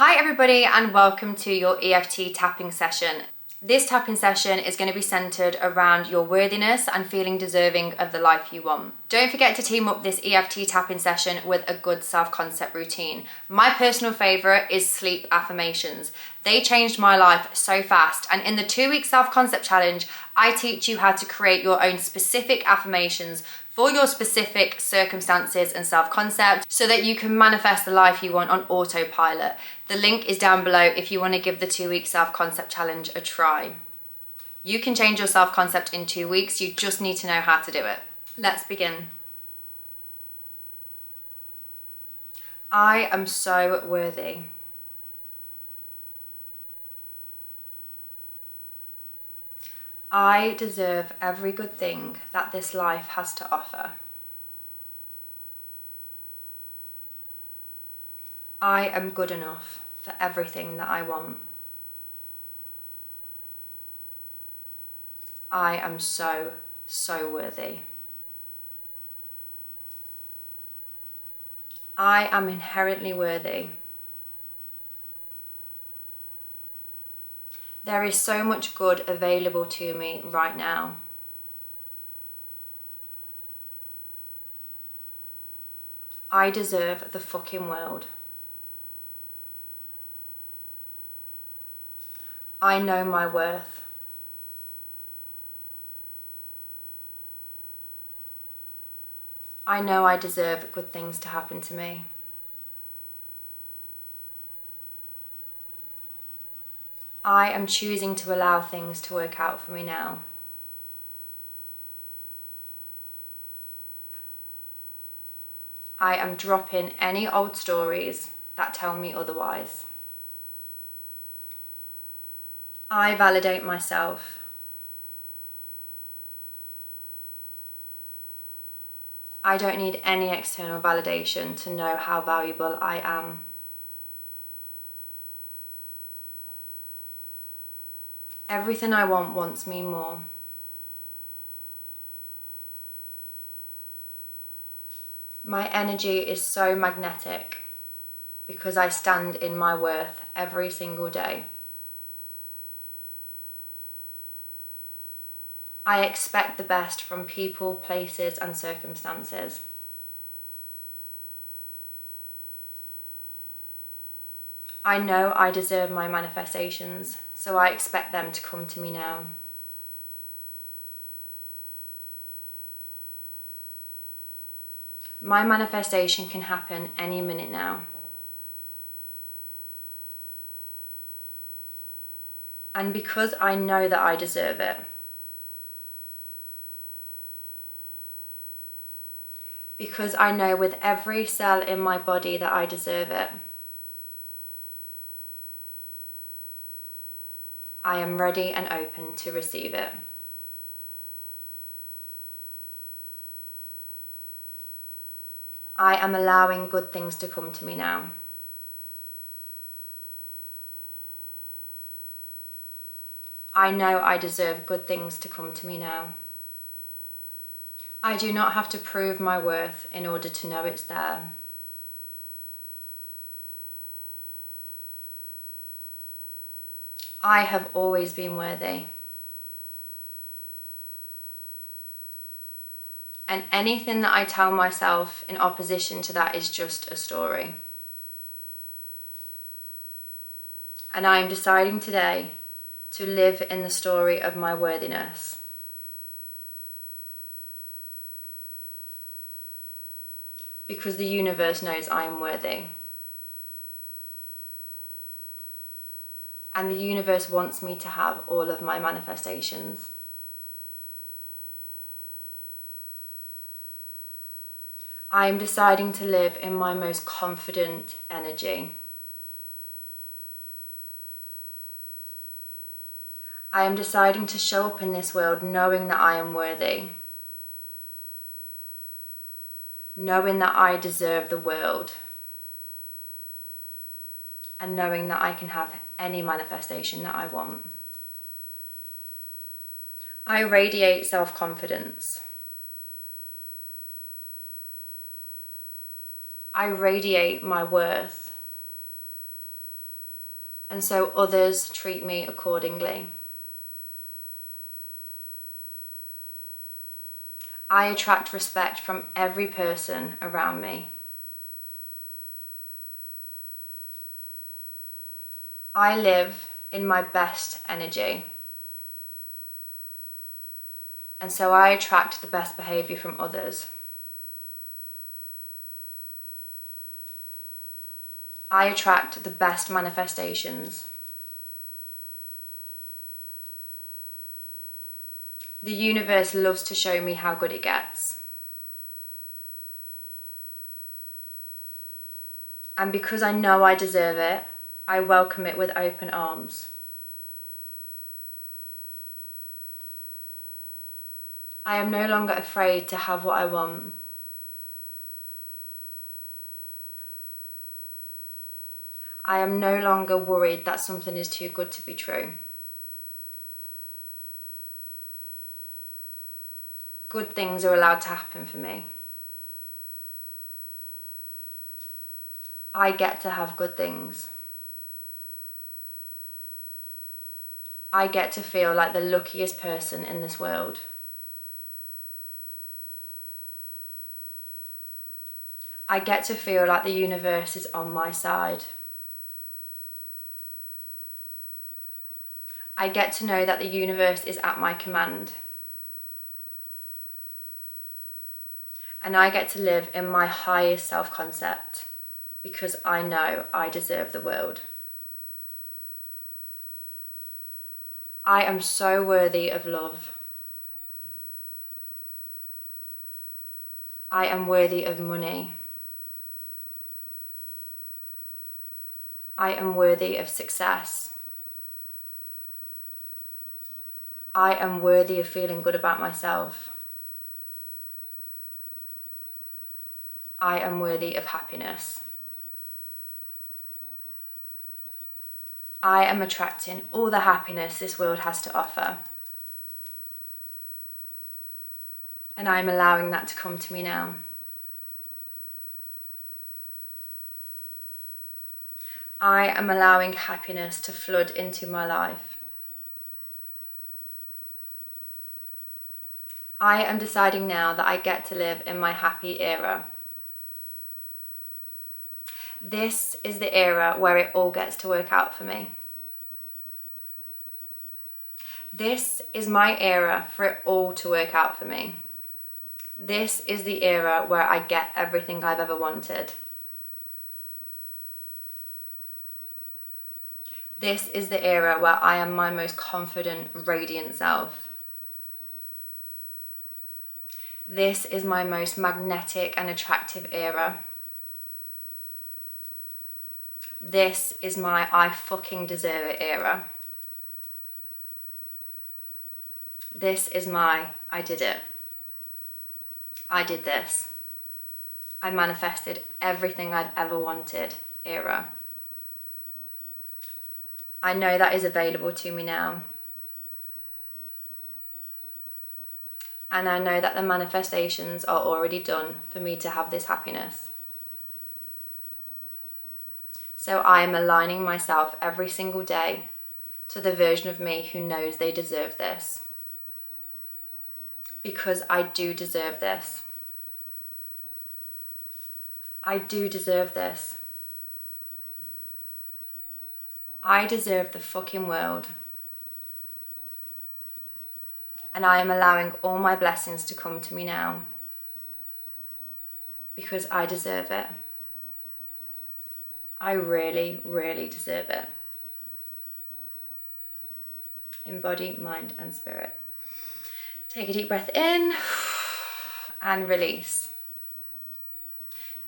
Hi everybody and welcome to your EFT tapping session. This tapping session is going to be centered around your worthiness and feeling deserving of the life you want. Don't forget to team up this EFT tapping session with a good self-concept routine. My personal favorite is sleep affirmations. They changed my life so fast, and in the 2-week self-concept challenge, I teach you how to create your own specific affirmations for your specific circumstances and self-concept so that you can manifest the life you want on autopilot. The link is down below if you want to give the 2-week self-concept challenge a try. You can change your self-concept in 2 weeks, you just need to know how to do it. Let's begin. I am so worthy. I deserve every good thing that this life has to offer. I am good enough for everything that I want. I am so worthy. I am inherently worthy. There is so much good available to me right now. I deserve the fucking world. I know my worth. I know I deserve good things to happen to me. I am choosing to allow things to work out for me now. I am dropping any old stories that tell me otherwise. I validate myself. I don't need any external validation to know how valuable I am. Everything I want wants me more. My energy is so magnetic because I stand in my worth every single day. I expect the best from people, places, and circumstances. I know I deserve my manifestations, so I expect them to come to me now. My manifestation can happen any minute now. And because I know that I deserve it, because I know with every cell in my body that I deserve it, I am ready and open to receive it. I am allowing good things to come to me now. I know I deserve good things to come to me now. I do not have to prove my worth in order to know it's there. I have always been worthy. And anything that I tell myself in opposition to that is just a story. And I am deciding today to live in the story of my worthiness. Because the universe knows I am worthy. And the universe wants me to have all of my manifestations. I am deciding to live in my most confident energy. I am deciding to show up in this world knowing that I am worthy. Knowing that I deserve the world. And knowing that I can have any manifestation that I want. I radiate self-confidence. I radiate my worth. and so others treat me accordingly. I attract respect from every person around me. I live in my best energy, and so I attract the best behaviour from others. I attract the best manifestations. The universe loves to show me how good it gets. And because I know I deserve it, I welcome it with open arms. I am no longer afraid to have what I want. I am no longer worried that something is too good to be true. Good things are allowed to happen for me. I get to have good things. I get to feel like the luckiest person in this world. I get to feel like the universe is on my side. I get to know that the universe is at my command. And I get to live in my highest self-concept because I know I deserve the world. I am so worthy of love. I am worthy of money. I am worthy of success. I am worthy of feeling good about myself. I am worthy of happiness. I am attracting all the happiness this world has to offer. And I am allowing that to come to me now. I am allowing happiness to flood into my life. I am deciding now that I get to live in my happy era. This is the era where it all gets to work out for me. This is my era for it all to work out for me. This is the era where I get everything I've ever wanted. This is the era where I am my most confident, radiant self. This is my most magnetic and attractive era. This is my I fucking deserve it era. This is my I did it. I did this. I manifested everything I've ever wanted era. I know that is available to me now. And I know that the manifestations are already done for me to have this happiness. So I am aligning myself every single day to the version of me who knows they deserve this. Because I do deserve this. I do deserve this. I deserve the fucking world. And I am allowing all my blessings to come to me now. Because I deserve it. I really, really deserve it. In body, mind, and spirit. Take a deep breath in and release.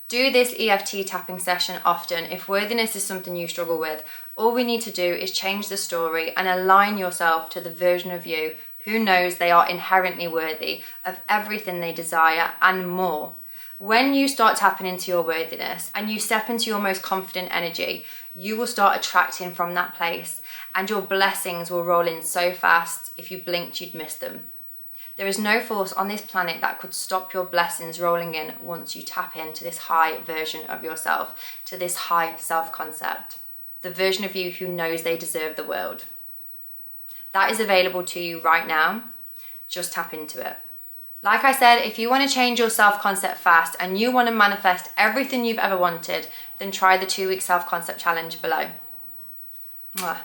Do this EFT tapping session often. If worthiness is something you struggle with, all we need to do is change the story and align yourself to the version of you who knows they are inherently worthy of everything they desire and more. When you start tapping into your worthiness and you step into your most confident energy, you will start attracting from that place and your blessings will roll in so fast, if you blinked, you'd miss them. There is no force on this planet that could stop your blessings rolling in once you tap into this high version of yourself, to this high self-concept. the version of you who knows they deserve the world. That is available to you right now. Just tap into it. Like I said, if you want to change your self-concept fast and you want to manifest everything you've ever wanted, then try the 2-week self-concept challenge below. Mwah.